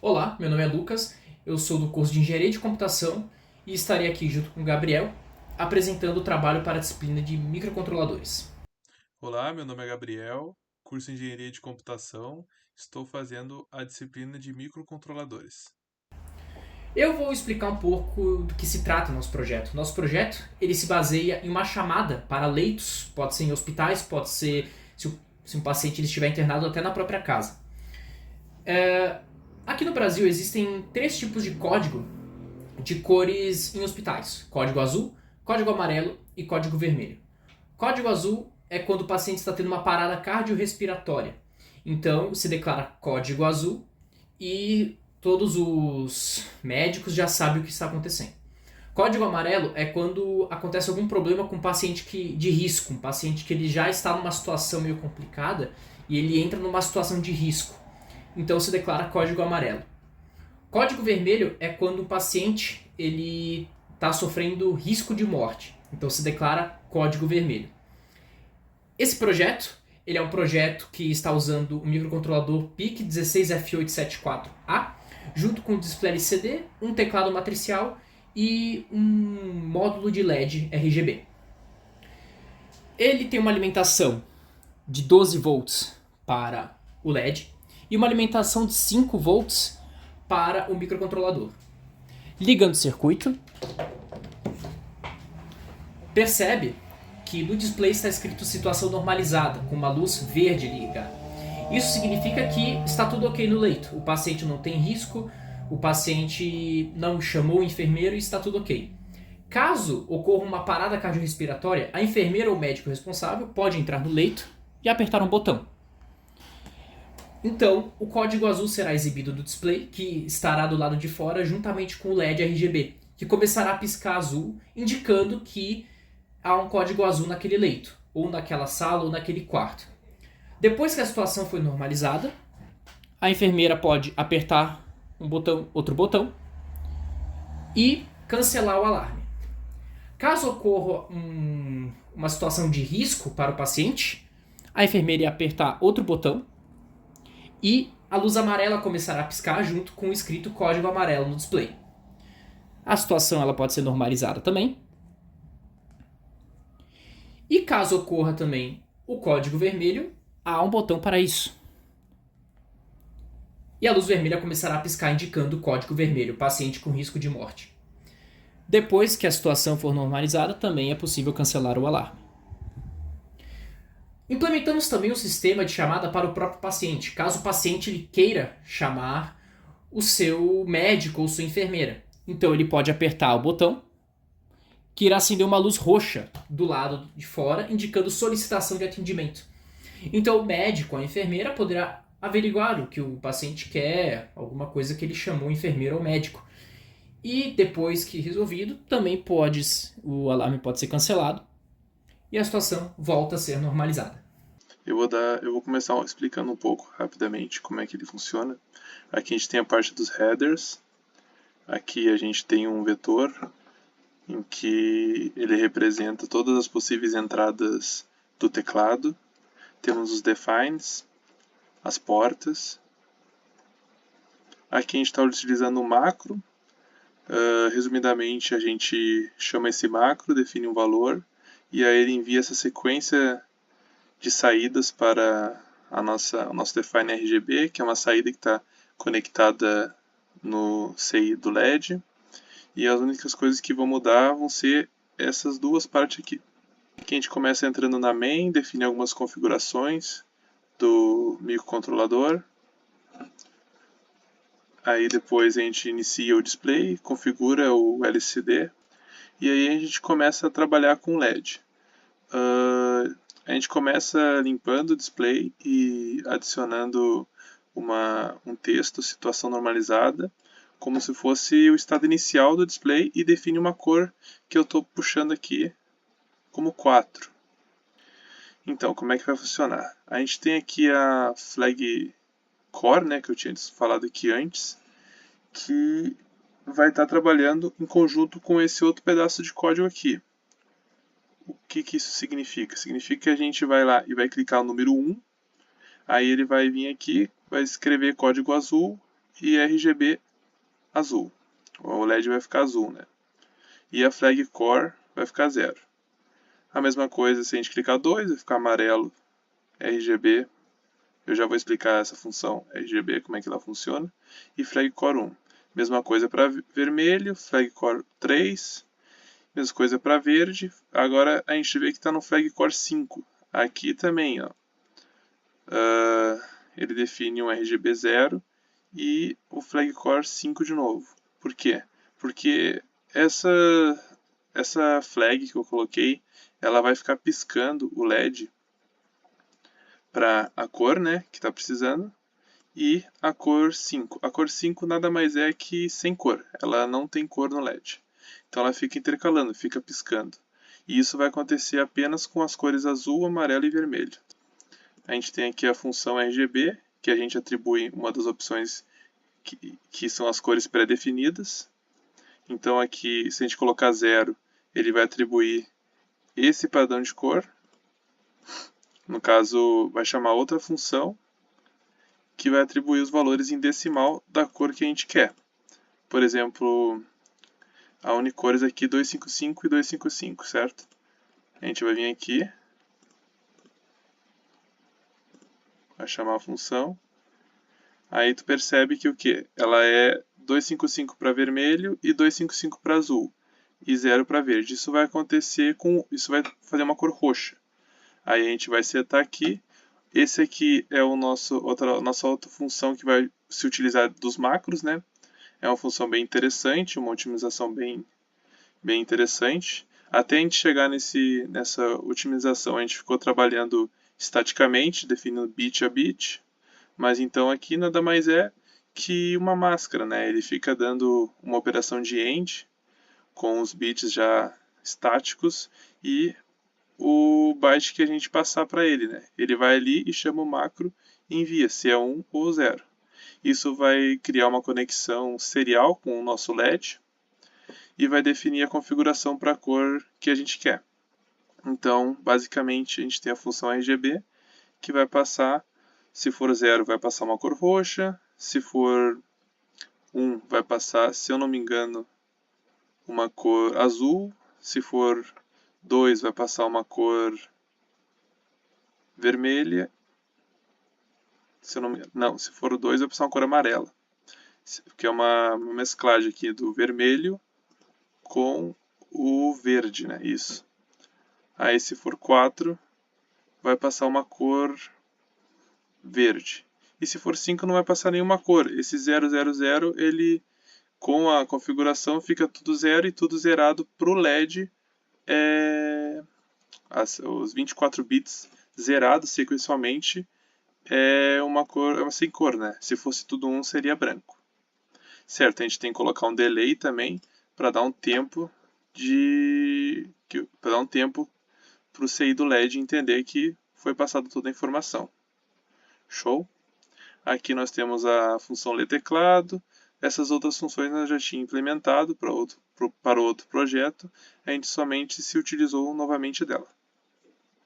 Olá, meu nome é Lucas, eu sou do curso de Engenharia de Computação e estarei aqui junto com o Gabriel apresentando o trabalho para a disciplina de microcontroladores. Olá, meu nome é Gabriel, curso de Engenharia de Computação. Estou fazendo a disciplina de microcontroladores. Eu vou explicar um pouco do que se trata o nosso projeto. Nosso projeto ele se baseia em uma chamada para leitos, pode ser em hospitais, pode ser se um paciente ele estiver internado até na própria casa. Aqui no Brasil existem três tipos de código de cores em hospitais: código azul, código amarelo e código vermelho. Código azul é quando o paciente está tendo uma parada cardiorrespiratória. Então se declara código azul e todos os médicos já sabem o que está acontecendo. Código amarelo é quando acontece algum problema com um paciente de risco, um paciente que ele já está numa situação meio complicada e ele entra numa situação de risco. Então se declara código amarelo. Código vermelho é quando o paciente ele está sofrendo risco de morte. Então se declara código vermelho. Esse projeto ele é um projeto que está usando o microcontrolador PIC16F874A, junto com o display LCD, um teclado matricial e um módulo de LED RGB. Ele tem uma alimentação de 12 volts para o LED e uma alimentação de 5 volts para o microcontrolador. Ligando o circuito, percebe que no display está escrito situação normalizada, com uma luz verde ligada. Isso significa que está tudo ok no leito. O paciente não tem risco, o paciente não chamou o enfermeiro e está tudo ok. Caso ocorra uma parada cardiorrespiratória, a enfermeira ou o médico responsável pode entrar no leito e apertar um botão. Então, o código azul será exibido no display, que estará do lado de fora juntamente com o LED RGB, que começará a piscar azul, indicando que há um código azul naquele leito, ou naquela sala, ou naquele quarto. Depois que a situação foi normalizada, a enfermeira pode apertar um botão, outro botão e cancelar o alarme. Caso ocorra uma situação de risco para o paciente, a enfermeira ia apertar outro botão e a luz amarela começará a piscar junto com o escrito código amarelo no display. A situação ela pode ser normalizada também. E caso ocorra também o código vermelho, há um botão para isso. E a luz vermelha começará a piscar indicando o código vermelho, paciente com risco de morte. Depois que a situação for normalizada, também é possível cancelar o alarme. Implementamos também um sistema de chamada para o próprio paciente, caso o paciente ele queira chamar o seu médico ou sua enfermeira. Então ele pode apertar o botão, que irá acender uma luz roxa do lado de fora, indicando solicitação de atendimento. Então o médico ou a enfermeira poderá averiguar o que o paciente quer, alguma coisa que ele chamou o enfermeiro ou médico. E depois que resolvido, também o alarme pode ser cancelado e a situação volta a ser normalizada. Eu vou começar explicando um pouco rapidamente como é que ele funciona. Aqui a gente tem a parte dos headers. Aqui a gente tem um vetor em que ele representa todas as possíveis entradas do teclado. Temos os defines, as portas. Aqui a gente está utilizando um macro. Resumidamente, a gente chama esse macro, define um valor, e aí ele envia essa sequência de saídas para o nosso define RGB, que é uma saída que está conectada no CI do LED. E as únicas coisas que vão mudar vão ser essas duas partes aqui. Aqui a gente começa entrando na main, define algumas configurações do microcontrolador. Aí depois a gente inicia o display, configura o LCD e aí a gente começa a trabalhar com LED. A gente começa limpando o display e adicionando um texto, situação normalizada, como se fosse o estado inicial do display e define uma cor que eu estou puxando aqui como 4. Então, como é que vai funcionar? A gente tem aqui a flag core, né, que eu tinha falado aqui antes, que vai estar trabalhando em conjunto com esse outro pedaço de código aqui. O que isso significa? Significa que a gente vai lá e vai clicar no número 1, aí ele vai vir aqui, vai escrever código azul, e RGB azul. O LED vai ficar azul, né? E a flag core vai ficar 0. A mesma coisa se a gente clicar 2, vai ficar amarelo RGB. Eu já vou explicar essa função RGB, como é que ela funciona. E flag core 1. Mesma coisa para vermelho, flag core 3. Mesma coisa para verde. Agora a gente vê que está no flag core 5. Aqui também, ó. Ele define um RGB 0 e o flag core 5 de novo. Por quê? Porque essa flag que eu coloquei, ela vai ficar piscando o LED para a cor, né, que está precisando, e a cor 5. A cor 5 nada mais é que sem cor, ela não tem cor no LED. Então ela fica intercalando, fica piscando. E isso vai acontecer apenas com as cores azul, amarelo e vermelho. A gente tem aqui a função RGB, que a gente atribui uma das opções que são as cores pré-definidas. Então aqui, se a gente colocar 0, ele vai atribuir esse padrão de cor. No caso, vai chamar outra função que vai atribuir os valores em decimal da cor que a gente quer. Por exemplo, a unicores aqui 255 e 255, certo? A gente vai vir aqui, vai chamar a função. Aí tu percebe que o quê? Ela é 255 para vermelho e 255 para azul e 0 para verde. Isso vai acontecer isso vai fazer uma cor roxa. Aí a gente vai setar aqui. Esse aqui é nossa outra função que vai se utilizar dos macros, né? É uma função bem interessante, uma otimização bem interessante. Até a gente chegar nessa otimização, a gente ficou trabalhando estaticamente, definindo bit a bit. Mas então aqui nada mais é que uma máscara, né? Ele fica dando uma operação de AND com os bits já estáticos e o byte que a gente passar para ele, né? Ele vai ali e chama o macro e envia se é 1 ou 0. Isso vai criar uma conexão serial com o nosso LED e vai definir a configuração para a cor que a gente quer. Então, basicamente, a gente tem a função RGB que vai passar, se for 0, vai passar uma cor roxa, se for 1, vai passar, se eu não me engano, uma cor azul, se for 2, vai passar uma cor vermelha, se for o 2, vai passar uma cor amarela, que é uma mesclagem aqui do vermelho com o verde, né? Isso. Aí se for 4, vai passar uma cor verde. E se for 5 não vai passar nenhuma cor. Esse 000, ele com a configuração fica tudo 0 e tudo zerado para o LED. Os 24 bits zerados sequencialmente é uma sem cor, né? Se fosse tudo 1 seria branco. Certo, a gente tem que colocar um delay também para dar um tempo para o CI do LED entender que foi passada toda a informação. Show? Aqui nós temos a função ler teclado. Essas outras funções nós já tínhamos implementado para outro projeto. A gente somente se utilizou novamente dela.